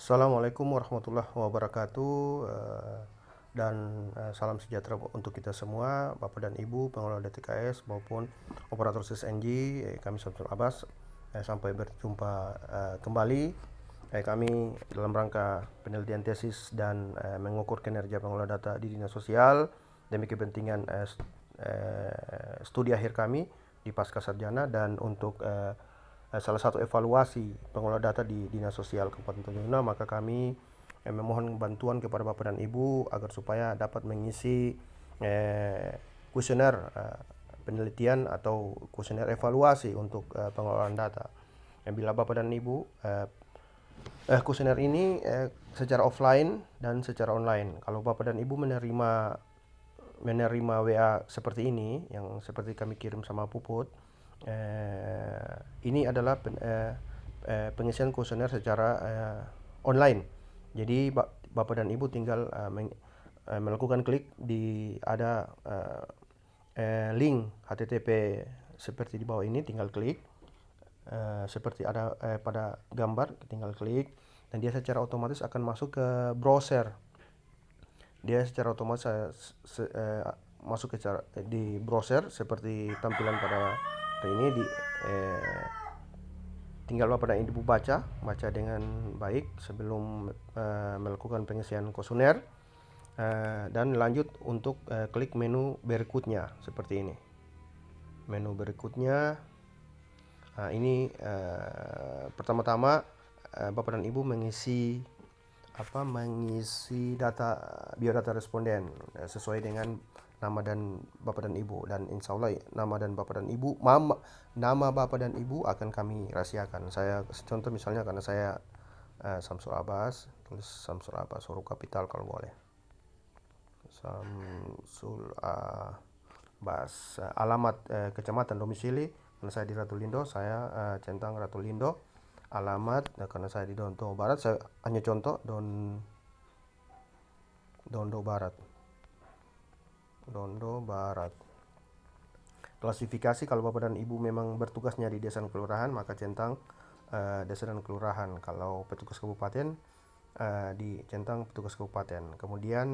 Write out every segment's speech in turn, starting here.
Assalamualaikum warahmatullahi wabarakatuh, dan salam sejahtera untuk kita semua, Bapak dan Ibu pengelola DTKS maupun operator SSNG. Kami Samsul Abbas, sampai berjumpa kembali. Kami dalam rangka penelitian tesis dan mengukur kinerja pengelola data di Dinas Sosial demi kepentingan studi akhir kami di pasca sarjana, dan untuk salah satu evaluasi pengelola data di Dinas Sosial Kabupaten Tanjung Pinang, maka kami memohon bantuan kepada Bapak dan Ibu agar supaya dapat mengisi kuesioner penelitian atau kuesioner evaluasi untuk pengelolaan data. Bila Bapak dan Ibu kuesioner ini secara offline dan secara online. Kalau Bapak dan Ibu menerima WA seperti ini, yang seperti kami kirim sama Puput, ini adalah pengisian kuesioner secara online. Jadi Bapak dan Ibu tinggal melakukan klik di ada link HTTP seperti di bawah ini, tinggal klik seperti ada pada gambar, tinggal klik dan dia secara otomatis akan masuk ke browser. Dia secara otomatis masuk di browser seperti tampilan pada ini di tinggal Bapak dan Ibu baca dengan baik sebelum melakukan pengisian kuesioner, dan lanjut untuk klik menu berikutnya seperti ini. Menu berikutnya, ini pertama-tama Bapak dan Ibu mengisi data biodata responden sesuai dengan nama dan Bapak dan Ibu, dan insya Allah nama Bapak dan Ibu akan kami rahasiakan. Saya contoh misalnya, karena saya Samsul Abbas, tulis Samsul Abbas huruf kapital kalau boleh. Samsul Abbas, alamat kecamatan domisili karena saya di Ratulindo, saya centang Ratulindo. Alamat karena saya di Dondo Barat, saya hanya contoh Dondo Barat. Klasifikasi, kalau Bapak dan Ibu memang bertugasnya di desa dan kelurahan, maka centang desa dan kelurahan. Kalau petugas kabupaten, dicentang petugas kabupaten. Kemudian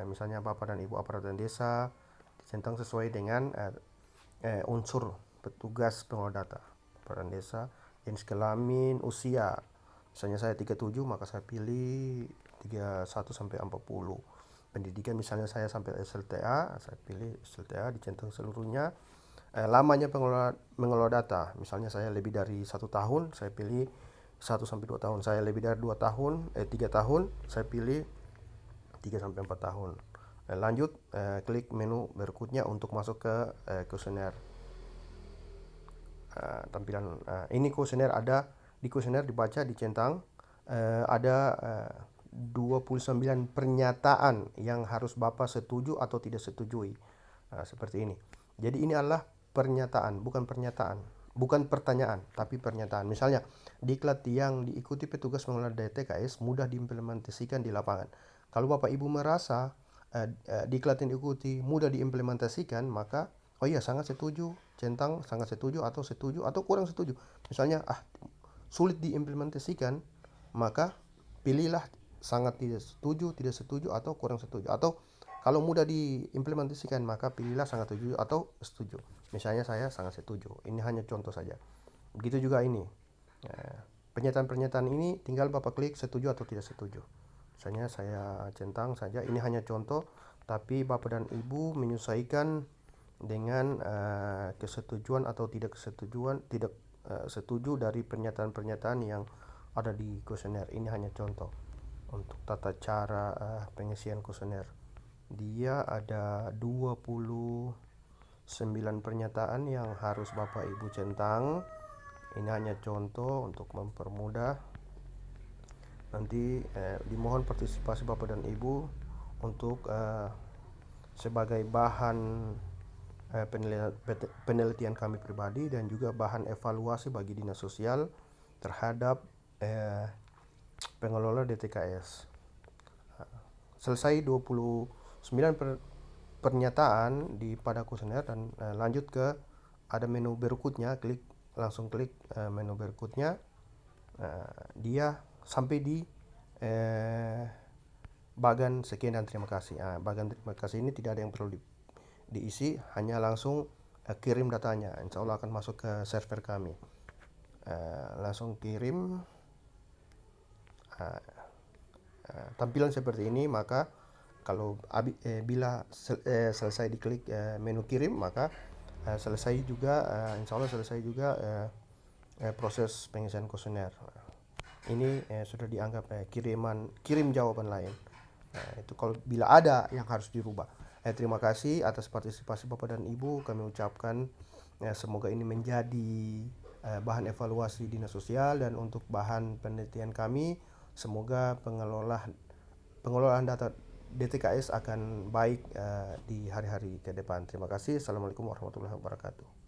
misalnya Bapak dan Ibu aparatur desa, dicentang sesuai dengan unsur petugas pengelola data. Aparatur desa, jenis kelamin, usia. Misalnya saya 37, maka saya pilih 31 sampai 40. Pendidikan misalnya saya sampai SLTA, saya pilih SLTA, dicentang seluruhnya. Lamanya mengelola data, misalnya saya lebih dari 1 tahun, saya pilih 1 sampai 2 tahun. Saya lebih dari 2 tahun, 3 tahun, saya pilih 3 sampai 4 tahun. Lanjut klik menu berikutnya untuk masuk ke kuesioner. Tampilan ini kuesioner, ada di kuesioner dibaca, dicentang ada 29 pernyataan yang harus Bapak setuju atau tidak setujui. Seperti ini. Jadi ini adalah pernyataan, bukan pertanyaan, tapi pernyataan. Misalnya, diklat yang diikuti petugas pengelola DTKS mudah diimplementasikan di lapangan. Kalau Bapak Ibu merasa diklat yang diikuti mudah diimplementasikan, maka oh iya, sangat setuju, centang sangat setuju atau kurang setuju. Misalnya sulit diimplementasikan, maka pilihlah sangat tidak setuju atau kurang setuju. Atau kalau mudah diimplementasikan, maka pilihlah sangat setuju atau setuju. Misalnya saya sangat setuju. Ini hanya contoh saja. Begitu juga ini. Pernyataan-pernyataan ini tinggal Bapak klik setuju atau tidak setuju. Misalnya saya centang saja, ini hanya contoh, tapi Bapak dan Ibu menyesuaikan dengan kesetujuan atau tidak setuju dari pernyataan-pernyataan yang ada di kuesioner. Ini hanya contoh untuk tata cara pengisian kuesioner. Dia ada 29 pernyataan yang harus Bapak Ibu centang. Ini hanya contoh untuk mempermudah. Nanti dimohon partisipasi Bapak dan Ibu untuk sebagai bahan penelitian kami pribadi dan juga bahan evaluasi bagi Dinas Sosial terhadap pengelola DTKS. Selesai 29 pernyataan di pada kuesioner, dan lanjut ke ada menu berikutnya, langsung klik menu berikutnya. Dia sampai di eh, bagan sekian dan terima kasih. Bagan terima kasih ini tidak ada yang perlu diisi, hanya langsung kirim datanya. Insya Allah akan masuk ke server kami. Langsung kirim. Tampilan seperti ini, maka kalau bila selesai diklik menu kirim, maka selesai juga, insya Allah selesai juga proses pengisian kuesioner. Ini sudah dianggap kirim jawaban lain. Itu kalau bila ada yang harus dirubah. Terima kasih atas partisipasi Bapak dan Ibu. Kami ucapkan semoga ini menjadi bahan evaluasi dinas sosial dan untuk bahan penelitian kami. Semoga pengelolaan data DTKS akan baik di hari-hari ke depan. Terima kasih. Assalamualaikum warahmatullahi wabarakatuh.